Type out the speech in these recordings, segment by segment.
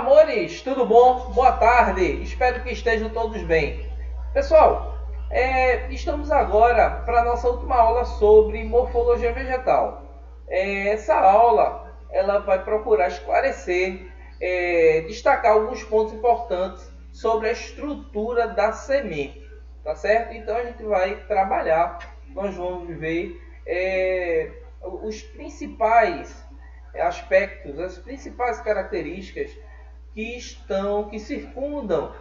amores, tudo bom? Boa tarde, espero que estejam todos bem. Pessoal, estamos agora para a nossa última aula sobre morfologia vegetal. Essa aula ela vai procurar esclarecer, destacar alguns pontos importantes sobre a estrutura da semente, tá certo? Então a gente vai trabalhar, nós vamos ver os principais aspectos, as principais características que circundam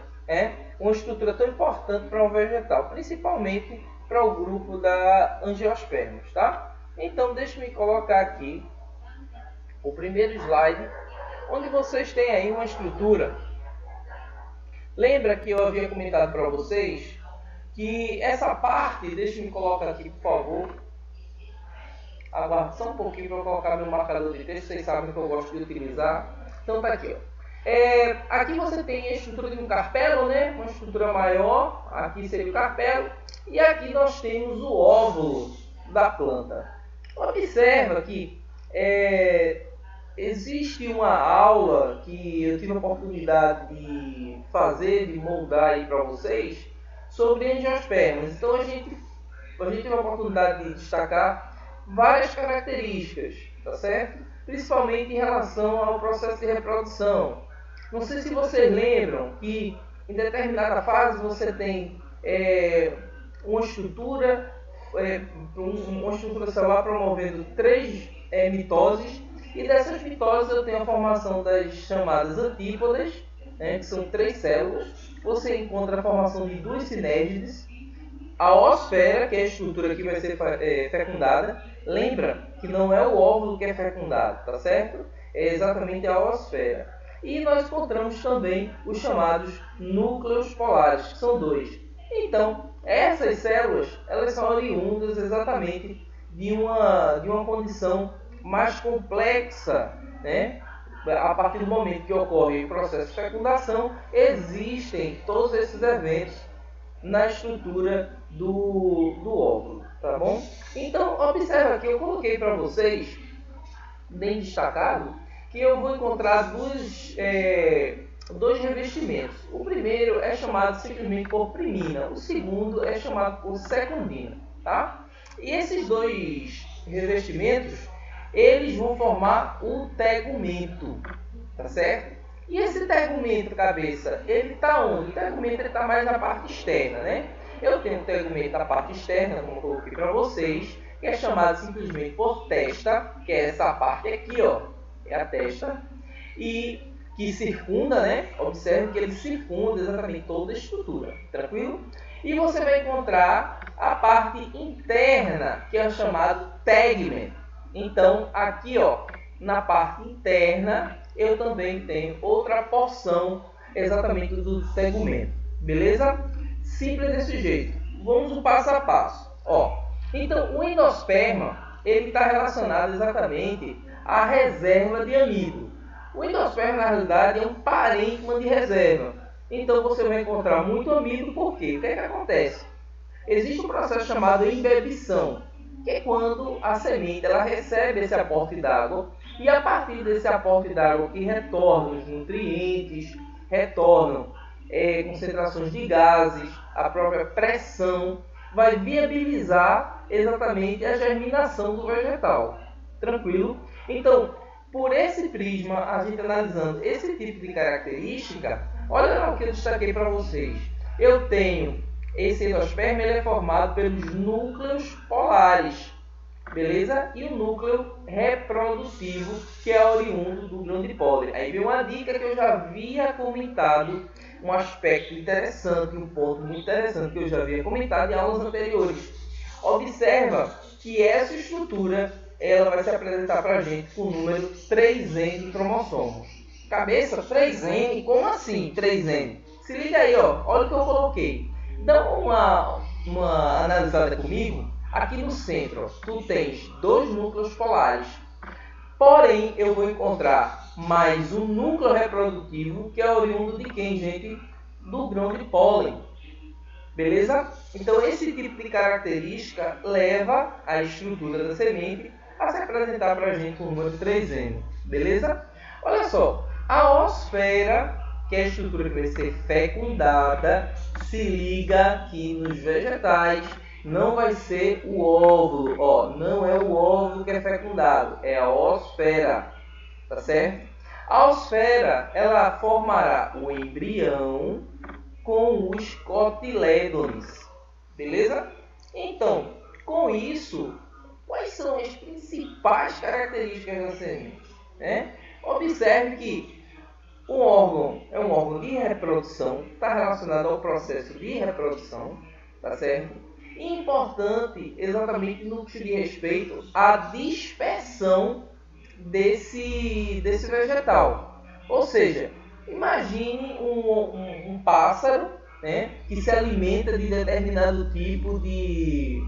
uma estrutura tão importante para um vegetal, principalmente para o grupo da angiospermas, tá? Então, deixe-me colocar aqui o primeiro slide, onde vocês têm aí uma estrutura. Lembra que eu havia comentado para vocês que essa parte, deixe-me colocar aqui, por favor. Aguarde só um pouquinho para eu colocar meu marcador de texto, vocês sabem que eu gosto de utilizar. Então tá aqui, ó. Aqui você tem a estrutura de um carpelo, né? Uma estrutura maior, aqui seria o carpelo, e aqui nós temos o óvulo da planta. Observa que existe uma aula que eu tive a oportunidade de fazer, de moldar aí para vocês, sobre angiospermas. Então a gente teve a oportunidade de destacar várias características, tá certo? Principalmente em relação ao processo de reprodução. Não sei se vocês lembram que em determinada fase você tem uma estrutura celular promovendo 3 mitoses, e dessas mitoses eu tenho a formação das chamadas antípodas, que são 3 células. Você encontra a formação de 2 sinérgides, a oosfera, que é a estrutura que vai ser fecundada. Lembra que não é o óvulo que é fecundado, tá certo? É exatamente a oosfera. E nós encontramos também os chamados núcleos polares, que são 2. Então, essas células, elas são oriundas exatamente de uma condição mais complexa, né? A partir do momento que ocorre o processo de fecundação, existem todos esses eventos na estrutura do óvulo, tá bom? Então, observa aqui, eu coloquei para vocês, bem destacado, que eu vou encontrar dois revestimentos. O primeiro é chamado simplesmente por primina, o segundo é chamado por secundina, tá? E esses 2 revestimentos, eles vão formar o tegumento, tá certo? E esse tegumento cabeça, ele está onde? O tegumento está mais na parte externa, né? Eu tenho o tegumento da parte externa, como eu coloquei para vocês, que é chamado simplesmente por testa, que é essa parte aqui, ó, é a testa, e que circunda, né? Observe que ele circunda exatamente toda a estrutura, tranquilo? E você vai encontrar a parte interna, que é o chamado tegmen. Então, aqui, ó, na parte interna, eu também tenho outra porção exatamente do tegumento, beleza? Simples desse jeito. Vamos no passo a passo. Ó, então, o endosperma, ele está relacionado exatamente à reserva de amido. O endosperma, na realidade, é um parênquima de reserva. Então, você vai encontrar muito amido, por quê? O que é que acontece? Existe um processo chamado embebição, que é quando a semente ela recebe esse aporte d'água, e a partir desse aporte d'água que retorna os nutrientes, retornam concentrações de gases, a própria pressão, vai viabilizar exatamente a germinação do vegetal. Tranquilo? Então, por esse prisma, a gente analisando esse tipo de característica, olha lá o que eu destaquei para vocês. Eu tenho esse endosperma, ele é formado pelos núcleos polares, beleza? E o núcleo reprodutivo, que é oriundo do grão de pólen. Aí vem uma dica que eu já havia comentado, um aspecto interessante, um ponto muito interessante que eu já havia comentado em aulas anteriores. Observa que essa estrutura ela vai se apresentar para a gente com o número 3N de cromossomos. Cabeça, 3N? Como assim 3N? Se liga aí, ó, olha o que eu coloquei. Dá uma analisada comigo. Aqui no centro, ó, tu tens 2 núcleos polares. Porém, eu vou encontrar mais um núcleo reprodutivo, que é oriundo de quem, gente? Do grão de pólen. Beleza? Então, esse tipo de característica leva a estrutura da semente a se apresentar para a gente com o número 3N. Beleza? Olha só, A oosfera, que é a estrutura que vai ser fecundada, se liga que nos vegetais não vai ser o óvulo, ó, não é o óvulo que é fecundado, é a oosfera, tá certo? A oosfera, ela formará o embrião com os cotilédones, beleza? Então, com isso, quais são as principais características da semente, né? Observe que o órgão é um órgão de reprodução, está relacionado ao processo de reprodução, tá certo? E importante exatamente no que diz respeito à dispersão desse vegetal. Ou seja, imagine um pássaro, né, que se alimenta de determinado tipo de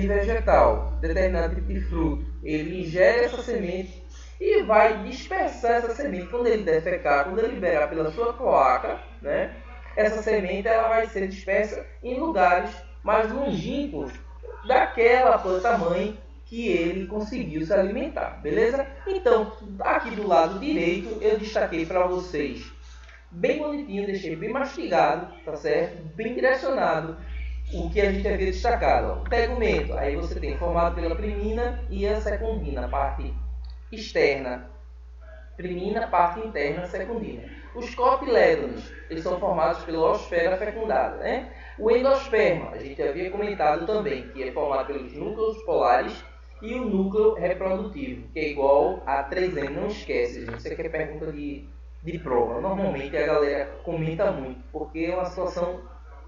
vegetal, determinado tipo de fruto. Ele ingere essa semente e vai dispersar essa semente. Quando ele defecar, quando ele liberar pela sua cloaca, né, essa semente ela vai ser dispersa em lugares mais longínquos daquela planta mãe que ele conseguiu se alimentar, beleza? Então, aqui do lado direito eu destaquei para vocês bem bonitinho, deixei bem mastigado, tá certo? Bem direcionado o que a gente havia destacado. O tegumento, aí você tem formado pela primina e a secundina, parte externa, primina, parte interna, secundina. Os cotilédones, eles são formados pela oosfera fecundada, né? O endosperma, a gente havia comentado também, que é formado pelos núcleos polares e o núcleo reprodutivo, que é igual a 3M. Não esquece, gente, isso aqui é pergunta de prova. Normalmente a galera comenta muito, porque é uma situação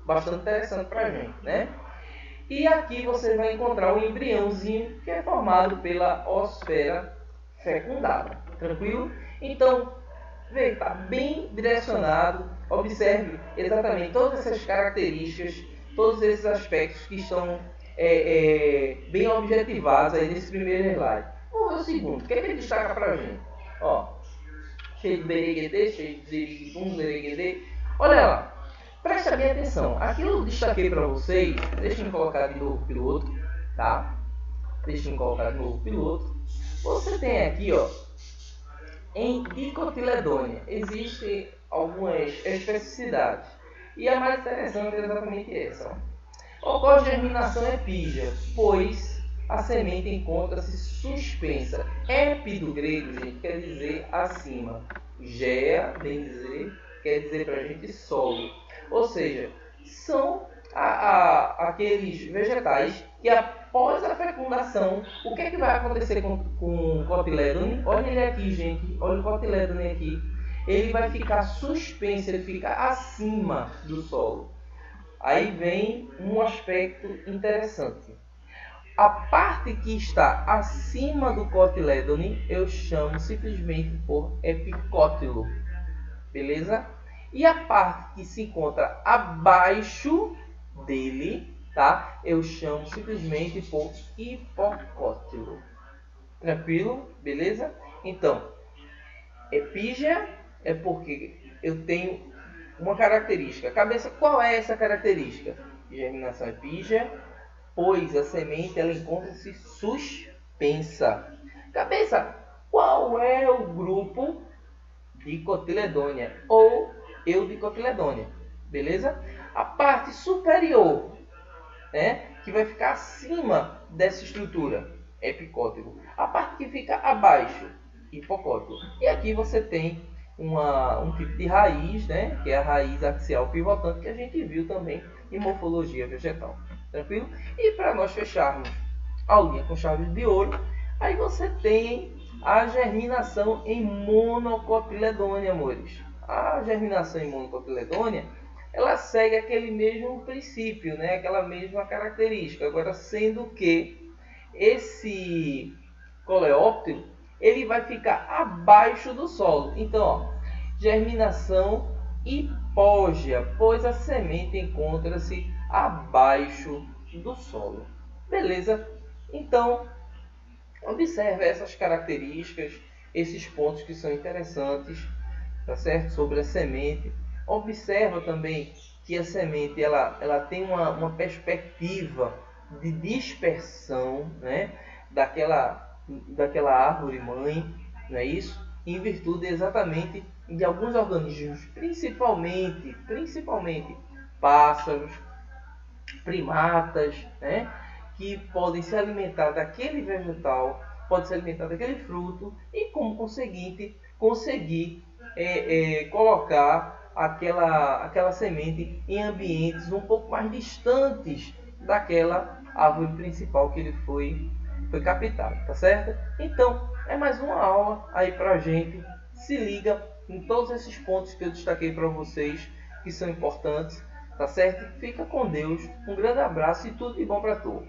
bastante interessante para a gente, né? E aqui você vai encontrar o embriãozinho, que é formado pela oosfera fecundada. Tranquilo? Então, veja, está bem direcionado. Observe exatamente todas essas características, todos esses aspectos que estão bem objetivados aí nesse primeiro slide. Vamos ver o segundo. O que é que ele destaca para a gente? Ó, cheio de bereguedê, cheio de ziriguidum, bereguedê. Olha lá. Presta bem atenção. Aqui eu destaquei para vocês. Deixa eu colocar de novo o piloto, tá? Deixa eu colocar de novo o piloto. Você tem aqui, ó, em dicotiledônia, existem algumas especificidades. E a mais interessante é exatamente essa. Ó. Ocorre germinação epígia, pois a semente encontra-se suspensa. Epi do grego, gente, quer dizer acima. Gea, bem dizer, quer dizer para a gente solo. Ou seja, são aqueles vegetais que após a fecundação, o que é que vai acontecer com o cotilédone? Olha ele aqui, gente, olha o cotilédone aqui. Ele vai ficar suspenso, ele fica acima do solo. Aí vem um aspecto interessante. A parte que está acima do cotilédone eu chamo simplesmente por epicótilo, beleza? E a parte que se encontra abaixo dele, tá? Eu chamo simplesmente por hipocótilo. Tranquilo? Beleza? Então, epígia é porque eu tenho uma característica. Cabeça, qual é essa característica? Germinação epígia, pois a semente ela encontra-se suspensa. Cabeça, qual é o grupo dicotiledônia ou eudicotiledônia? Beleza? A parte superior, né, que vai ficar acima dessa estrutura, epicótilo. A parte que fica abaixo, hipocótilo. E aqui você tem um tipo de raiz, né, que é a raiz axial pivotante, que a gente viu também em morfologia vegetal. Tranquilo? E para nós fecharmos a aulinha com chave de ouro, aí você tem a germinação em monocotiledônia, amores. A germinação em monocotiledônia, ela segue aquele mesmo princípio, né? Aquela mesma característica. Agora, sendo que esse coleóptero, ele vai ficar abaixo do solo. Então, ó, germinação hipógea, pois a semente encontra-se abaixo do solo. Beleza? Então, observe essas características, esses pontos que são interessantes, tá certo? Sobre a semente. Observa também que a semente ela tem uma perspectiva de dispersão, né? daquela árvore mãe, não é isso? em virtude exatamente de alguns organismos, principalmente pássaros, primatas, né, que podem se alimentar daquele vegetal, podem se alimentar daquele fruto e, como conseguinte, conseguir colocar aquela semente em ambientes um pouco mais distantes daquela árvore principal que ele foi captado, tá certo? Então, é mais uma aula aí pra gente. Se liga em todos esses pontos que eu destaquei para vocês, que são importantes, tá certo? Fica com Deus, um grande abraço e tudo de bom para tu.